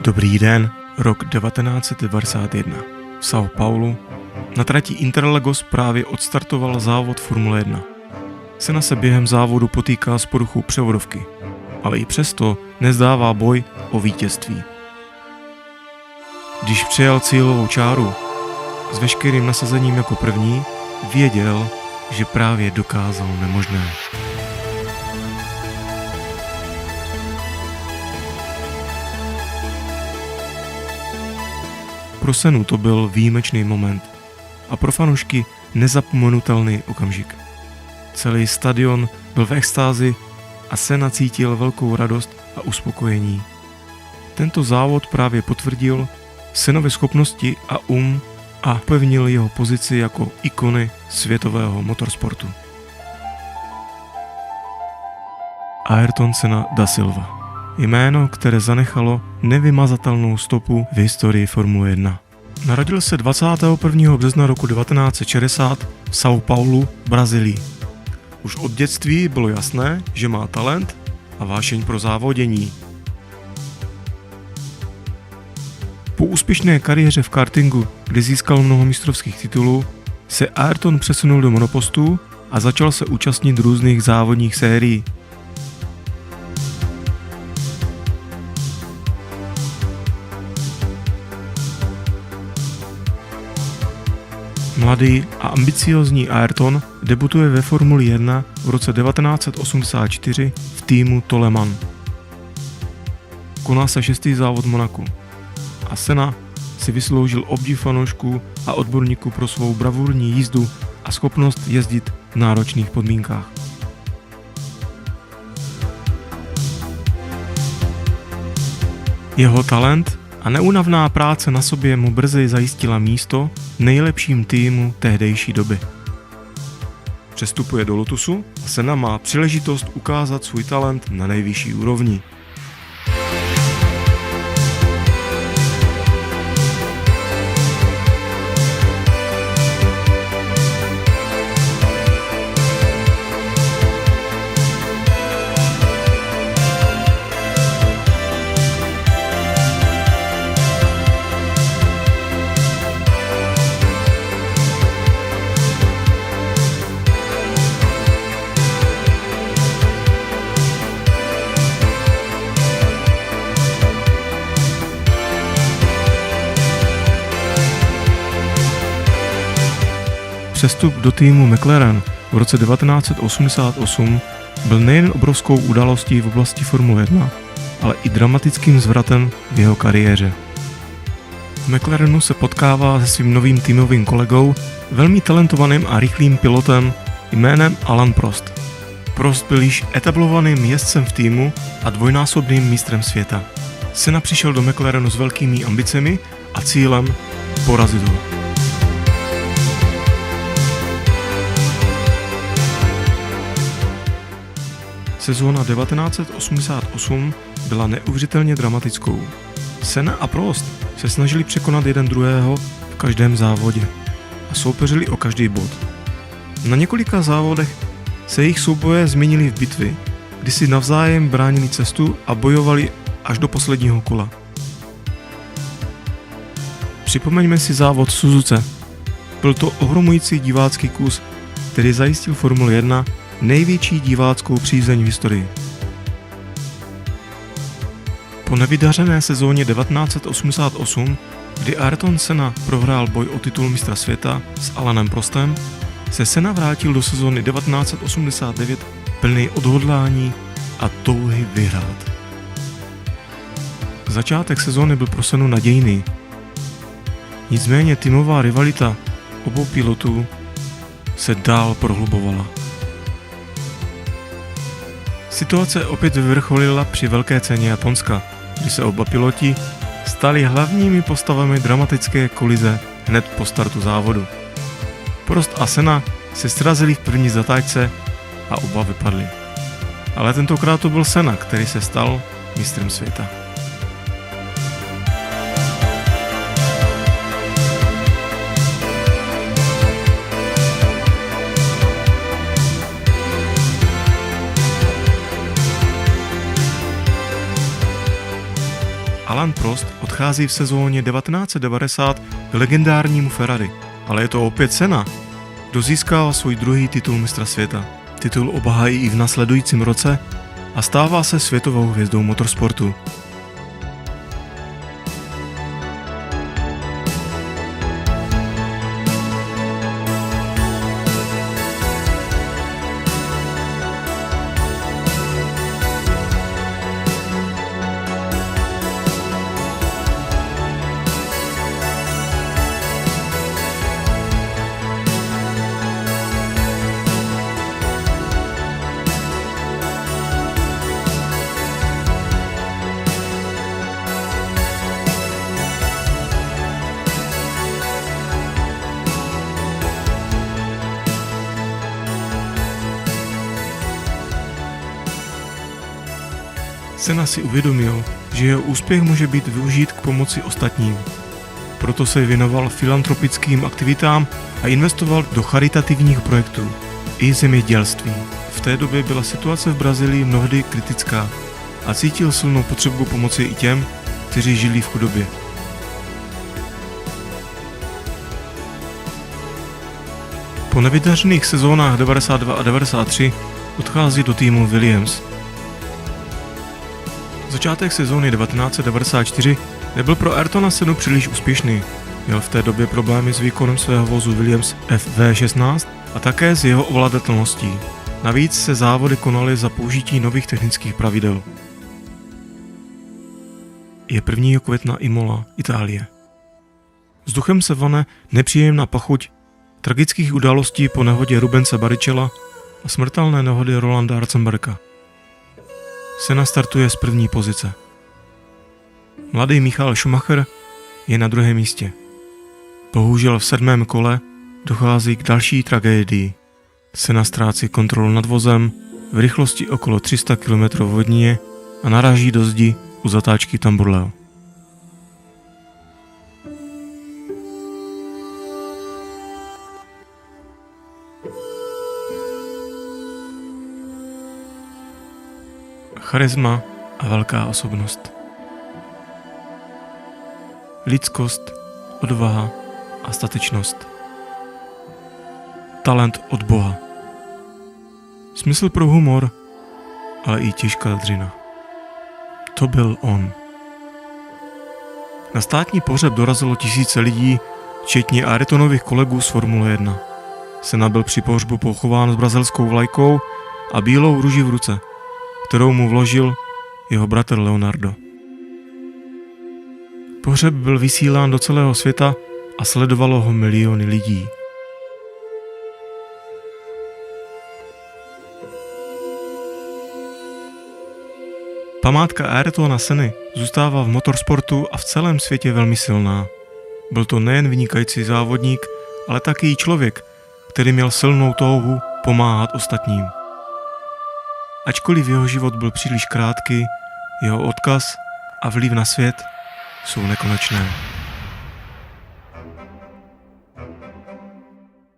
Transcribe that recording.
Dobrý den, rok 1991. V São Paulo na trati Interlagos právě odstartoval závod Formule 1. Senna se během závodu potýká s poruchou převodovky, ale i přesto nezdává boj o vítězství. Když přijal cílovou čáru s veškerým nasazením jako první, věděl, že právě dokázal nemožné. Pro Sennu to byl výjimečný moment a pro fanoušky nezapomenutelný okamžik. Celý stadion byl v extázi a Senna cítil velkou radost a uspokojení. Tento závod právě potvrdil Sennovy schopnosti a pevnil jeho pozici jako ikony světového motorsportu. Ayrton Senna da Silva. Jméno, které zanechalo nevymazatelnou stopu v historii Formule 1. Narodil se 21. března roku 1960 v São Paulu, Brazílii. Už od dětství bylo jasné, že má talent a vášeň pro závodění. Po úspěšné kariéře v kartingu, kde získal mnoho mistrovských titulů, se Ayrton přesunul do monopostů a začal se účastnit různých závodních sérií. Mladý a ambiciózní Ayrton debutuje ve Formuli 1 v roce 1984 v týmu Toleman. Koná se 6. závod v Monaku a Senna si vysloužil obdiv fanoušků a odborníků pro svou bravurní jízdu a schopnost jezdit v náročných podmínkách. Jeho talent a neúnavná práce na sobě mu brzy zajistila místo v nejlepším týmu tehdejší doby. Přestupuje do Lotusu a Senna má příležitost ukázat svůj talent na nejvyšší úrovni. Přestup do týmu McLaren v roce 1988 byl nejen obrovskou událostí v oblasti Formule 1, ale i dramatickým zvratem v jeho kariéře. V McLarenu se potkává se svým novým týmovým kolegou, velmi talentovaným a rychlým pilotem jménem Alain Prost. Prost byl již etablovaným jezdcem v týmu a dvojnásobným mistrem světa. Senna přišel do McLarenu s velkými ambicemi a cílem porazit ho. Sezóna 1988 byla neuvěřitelně dramatickou. Senna a Prost se snažili překonat jeden druhého v každém závodě a soupeřili o každý bod. Na několika závodech se jejich souboje změnily v bitvy, kdy si navzájem bránili cestu a bojovali až do posledního kola. Připomeňme si závod Suzuce. Byl to ohromující divácký kus, který zajistil Formule 1 největší diváckou přízeň v historii. Po nevydařené sezóně 1988, kdy Ayrton Senna prohrál boj o titul mistra světa s Alainem Prostem, se Senna vrátil do sezóny 1989 plný odhodlání a touhy vyhrát. Začátek sezóny byl pro Sennu nadějný. Nicméně týmová rivalita obou pilotů se dál prohlubovala. Situace opět vyvrcholila při velké ceně Japonska, kdy se oba piloti stali hlavními postavami dramatické kolize hned po startu závodu. Prost a Senna se srazili v první zatáčce a oba vypadli. Ale tentokrát to byl Senna, který se stal mistrem světa. Alain Prost odchází v sezóně 1990 k legendárnímu Ferrari, ale je to opět Senna, kdo získává svůj druhý titul mistra světa. Titul obhájí i v následujícím roce a stává se světovou hvězdou motorsportu. Senna si uvědomil, že jeho úspěch může být využít k pomoci ostatním. Proto se věnoval filantropickým aktivitám a investoval do charitativních projektů i zemědělství. V té době byla situace v Brazílii mnohdy kritická a cítil silnou potřebu pomoci i těm, kteří žili v chudobě. Po nevydařených sezónách 92 a 93 odchází do týmu Williams. Začátek sezóny 1994 nebyl pro Ayrtona Sennu příliš úspěšný. Měl v té době problémy s výkonem svého vozu Williams FV16 a také s jeho ovladatelností. Navíc se závody konaly za použití nových technických pravidel. Je 1. května Imola, Itálie. Vzduchem se vane nepříjemná pachuť tragických událostí po nehodě Rubense Barrichello a smrtelné nehody Rolanda Ratzenberga. Senna startuje z první pozice. Mladý Michael Schumacher je na druhém místě. Bohužel v 7. kole dochází k další tragédii. Senna ztrácí kontrolu nad vozem v rychlosti okolo 300 km v hodině a naráží do zdi u zatáčky Tamburello. Charisma a velká osobnost. Lidskost, odvaha a statečnost. Talent od Boha. Smysl pro humor, ale i těžká dřina. To byl on. Na státní pohřeb dorazilo tisíce lidí, včetně Ayrtonových kolegů z Formule 1. Senna byl při pohřbu pochován s brazilskou vlajkou a bílou růži v ruce, kterou mu vložil jeho bratr Leonardo. Pohřeb byl vysílán do celého světa a sledovalo ho miliony lidí. Památka Ayrtona Senny zůstává v motorsportu a v celém světě velmi silná. Byl to nejen vynikající závodník, ale taky člověk, který měl silnou touhu pomáhat ostatním. Ačkoliv jeho život byl příliš krátký, jeho odkaz a vliv na svět jsou nekonečné.